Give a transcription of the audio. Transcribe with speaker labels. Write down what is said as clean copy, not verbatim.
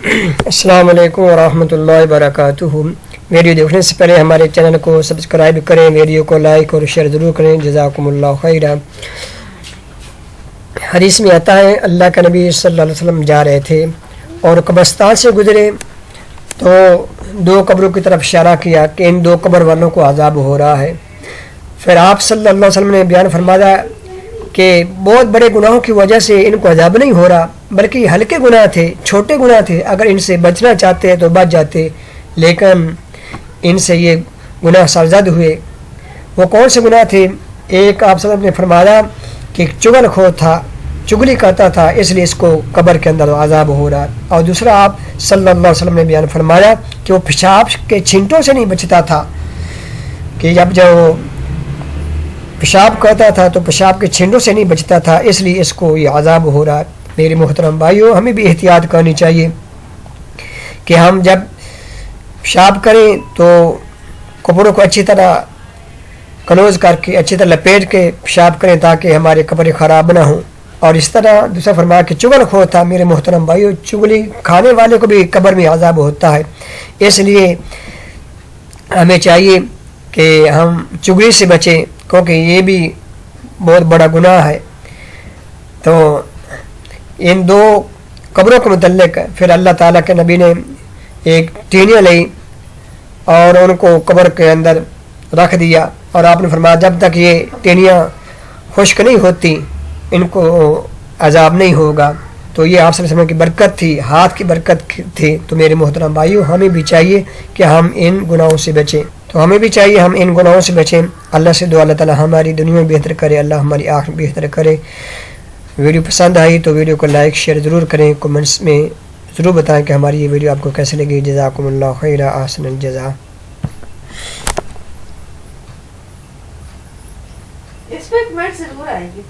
Speaker 1: السلام علیکم ورحمۃ اللہ وبرکاتہ۔ ویڈیو دیکھنے سے پہلے ہمارے چینل کو سبسکرائب کریں، ویڈیو کو لائک اور شیئر ضرور کریں، جزاکم اللہ خیرا۔ حدیث میں آتا ہے اللہ کے نبی صلی اللہ علیہ وسلم جا رہے تھے اور قبرستان سے گزرے تو دو قبروں کی طرف اشارہ کیا کہ ان دو قبر والوں کو عذاب ہو رہا ہے۔ پھر آپ صلی اللہ علیہ وسلم نے بیان فرمایا کہ بہت بڑے گناہوں کی وجہ سے ان کو عذاب نہیں ہو رہا، بلکہ ہلکے گناہ تھے، چھوٹے گناہ تھے، اگر ان سے بچنا چاہتے تو بچ جاتے، لیکن ان سے یہ گناہ سرزد ہوئے۔ وہ کون سے گناہ تھے؟ ایک آپ صلی اللہ علیہ وسلم نے فرمایا کہ چغل خور تھا، چگلی کرتا تھا، اس لیے اس کو قبر کے اندر عذاب ہو رہا۔ اور دوسرا آپ صلی اللہ علیہ وسلم نے بیان فرمایا کہ وہ پیشاب کے چھینٹوں سے نہیں بچتا تھا، کہ جب وہ پیشاب کرتا تھا تو پیشاب کے چھینٹوں سے نہیں بچتا تھا، اس لیے اس کو یہ عذاب ہو رہا۔ میرے محترم بھائیوں، ہمیں بھی احتیاط کرنی چاہیے کہ ہم جب پیشاب کریں تو کپڑوں کو اچھی طرح کلوز کر کے اچھی طرح لپیٹ کے پیشاب کریں تاکہ ہمارے کپڑے خراب نہ ہوں۔ اور اس طرح دوسرا فرمایا کہ چغل خور تھا۔ میرے محترم بھائیوں، چغلی کھانے والے کو بھی قبر میں عذاب ہوتا ہے، اس لیے ہمیں چاہیے کہ ہم چغلی سے بچیں، کیونکہ یہ بھی بہت بڑا گناہ ہے۔ تو ان دو قبروں کے متعلق پھر اللہ تعالیٰ کے نبی نے ایک ٹینیاں لی اور ان کو قبر کے اندر رکھ دیا، اور آپ نے فرمایا جب تک یہ ٹینیاں خشک نہیں ہوتی ان کو عذاب نہیں ہوگا۔ تو یہ آپ صلی اللہ علیہ وسلم کی برکت تھی، ہاتھ کی برکت تھی۔ تو میرے محترم بھائیوں، ہمیں بھی چاہیے کہ ہم ان گناہوں سے بچیں، ہم ان گناہوں سے بچیں۔ اللہ سے دعا اللہ تعالیٰ ہماری دنیا میں بہتر کرے، اللہ ہماری آخرت بہتر کرے۔ ویڈیو پسند آئی تو ویڈیو کو لائک شیئر ضرور کریں، کمنٹس میں ضرور بتائیں کہ ہماری یہ ویڈیو آپ کو کیسے لگی۔ جزاکم اللہ خیرا، احسن الجزا۔
Speaker 2: اس پہ کمنٹ ضرور آئے گی۔